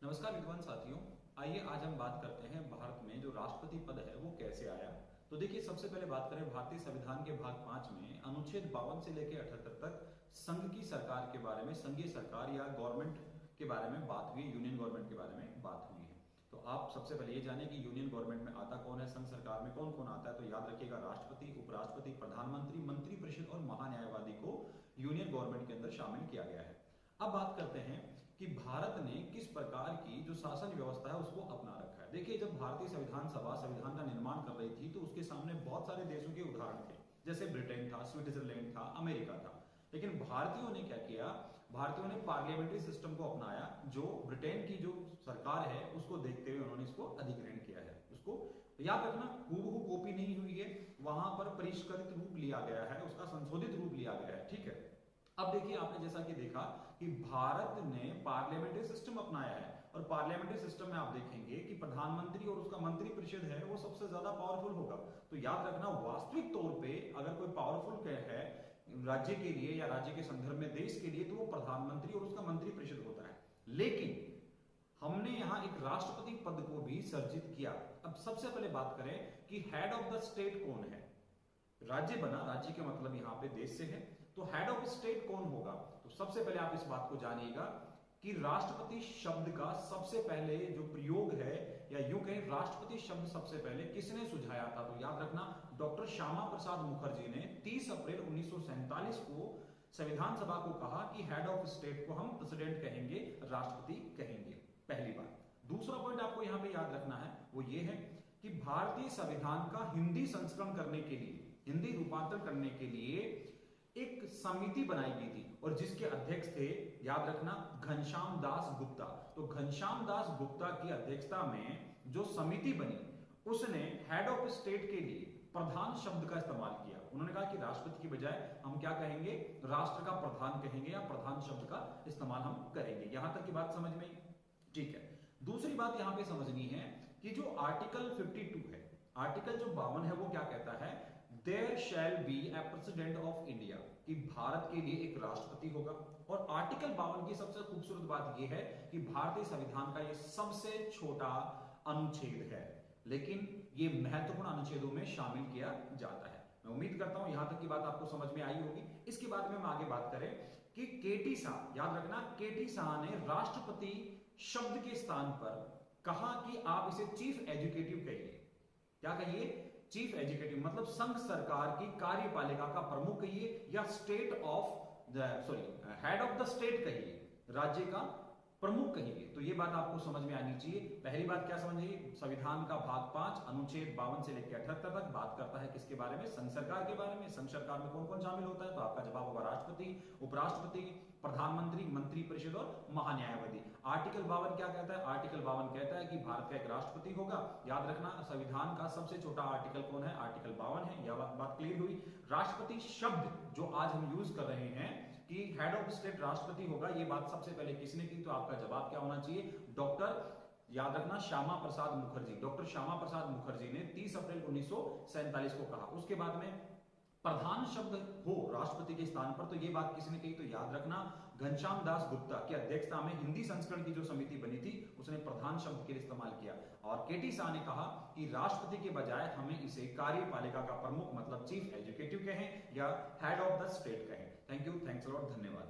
नमस्कार विद्वान साथियों। आइए आज हम बात करते हैं भारत में जो राष्ट्रपति पद है वो कैसे आया। तो देखिए, सबसे पहले बात करें भारतीय संविधान के भाग 5 में अनुच्छेद 52 से लेकर 78 तक संघ की सरकार के बारे में, संघीय सरकार या गवर्नमेंट के बारे में बात हुई, यूनियन गवर्नमेंट के बारे में बात हुई है। तो आप सबसे पहले ये जाने कि यूनियन गवर्नमेंट में आता कौन है, संघ सरकार में कौन कौन आता है। तो याद रखिएगा, राष्ट्रपति, उपराष्ट्रपति, प्रधानमंत्री, मंत्रिपरिषद और महान्यायवादी को यूनियन गवर्नमेंट के अंदर शामिल किया गया है। अब बात करते हैं कि भारत ने किस प्रकार की जो शासन व्यवस्था है उसको अपना रखा है। देखिए, जब भारतीय संविधान सभा संविधान का निर्माण कर रही थी तो उसके सामने बहुत सारे देशों के उदाहरण थे, जैसे ब्रिटेन था, स्विट्जरलैंड था, अमेरिका था। लेकिन भारतीयों ने क्या किया, भारतीयों ने पार्लियामेंट्री सिस्टम को अपनाया, जो ब्रिटेन की जो सरकार है उसको देखते हुए उन्होंने इसको अधिग्रहण किया है। उसको याद रखना, हूबहू कॉपी नहीं हुई है, वहां पर परिष्कृत रूप लिया गया है, उसका संशोधित रूप लिया गया है। ठीक है। अब देखिए, आपने जैसा कि देखा कि भारत ने पार्लियामेंट्री सिस्टम अपनाया है, और पार्लियामेंट्री सिस्टम में आप देखेंगे कि प्रधानमंत्री और उसका मंत्रिपरिषद है वो सबसे ज्यादा पावरफुल होगा। तो याद रखना, वास्तविक तौर पे अगर कोई पावरफुल है राज्य के लिए या राज्य के संदर्भ में देश के लिए, तो वो प्रधानमंत्री और उसका मंत्रिपरिषद होता है। लेकिन हमने यहां एक राष्ट्रपति पद को भी सर्जित किया। अब सबसे पहले बात करें कि हेड ऑफ द स्टेट कौन है। राज्य बना, राज्य के मतलब यहां पे देश से है, तो हेड ऑफ स्टेट कौन होगा। तो सबसे पहले आप इस बात को जानिएगा कि राष्ट्रपति शब्द का सबसे पहले जो प्रयोग है, या यूं कहें राष्ट्रपति शब्द सबसे पहले किसने सुझाया था। तो याद रखना, डॉक्टर श्यामा प्रसाद मुखर्जी ने 30 अप्रैल 1947 को संविधान सभा को कहा कि हेड ऑफ स्टेट को हम प्रेसिडेंट कहेंगे, राष्ट्रपति कहेंगे। पहली बात। दूसरा पॉइंट आपको यहां पे याद रखना है, वो ये है कि भारतीय संविधान का हिंदी संस्करण करने के लिए, हिंदी रूपांतर करने के लिए एक समिति बनाई गई थी, और जिसके अध्यक्ष थे, याद रखना, घनश्याम दास गुप्ता। तो घनश्याम दास गुप्ता की अध्यक्षता में जो समिति बनी, उसने हेड ऑफ स्टेट के लिए प्रधान शब्द का इस्तेमाल किया। उन्होंने कहा कि राष्ट्रपति की बजाय हम क्या कहेंगे, राष्ट्र का प्रधान कहेंगे, या प्रधान शब्द का इस्तेमाल हम करेंगे। यहां तक की बात समझ में आई? ठीक है। दूसरी बात यहां पे समझनी है कि जो आर्टिकल 52 है, आर्टिकल जो 52 है, वो क्या कहता है, there shall be a president of India, कि भारत के लिए एक राष्ट्रपति होगा। और आर्टिकल 52 की सबसे खूबसूरत बात यह है कि भारतीय संविधान का यह सबसे छोटा अनुच्छेद है, लेकिन यह महत्वपूर्ण अनुच्छेदों में शामिल किया जाता है। मैं उम्मीद करता हूं यहां तक की बात आपको समझ में आई होगी। इसके बाद में हम आगे बात करें कि केटी शाह, याद रखना, केटी शाह ने राष्ट्रपति शब्द के स्थान पर कहा कि आप इसे चीफ एजुकेटिव कहिए। क्या कहिए? चीफ एजुकेटिव, मतलब संघ सरकार की कार्यपालिका का प्रमुख कहिए, या state of head of the state कहिए, राज्य का प्रमुख कहिए। तो ये बात आपको समझ में आनी चाहिए। पहली बात क्या समझिए, संविधान का भाग 5 अनुच्छेद 52 से लेकर 78 तक बात करता है किसके बारे में, संघ सरकार के बारे में। संघ सरकार में कौन कौन शामिल होता है, तो आपका जवाब होगा राष्ट्रपति, उपराष्ट्रपति, प्रधानमंत्री, मंत्रिपरिषद और महान्यायवादी। आर्टिकल 52 क्या कहता है? आर्टिकल 52 कहता है कि भारत का एक राष्ट्रपति होगा। याद रखना, संविधान का सबसे छोटा आर्टिकल कौन है? आर्टिकल 52 है। यह बात क्लियर हुई। राष्ट्रपति शब्द जो आज हम यूज कर रहे हैं कि हेड ऑफ स्टेट राष्ट्रपति होगा, यह बात सबसे पहले किसने की? तो आपका जवाब क्या होना चाहिए? डॉक्टर, याद रखना, श्यामा प्रसाद मुखर्जी। डॉक्टर श्यामा प्रसाद मुखर्जी ने 30 अप्रैल 1947 को कहा। उसके बाद में प्रधान शब्द हो राष्ट्रपति के स्थान पर, तो यह बात किसने कही? तो याद रखना, घनश्याम दास गुप्ता की अध्यक्षता में हिंदी संस्करण की जो समिति बनी थी, उसने प्रधान शब्द के लिए इस्तेमाल किया। और केटी शाह ने कहा कि राष्ट्रपति के बजाय हमें इसे कार्यपालिका का प्रमुख, मतलब चीफ एजुकेटिव कहें, या हेड ऑफ द स्टेट कहें। Thank you, thanks a lot, धन्यवाद।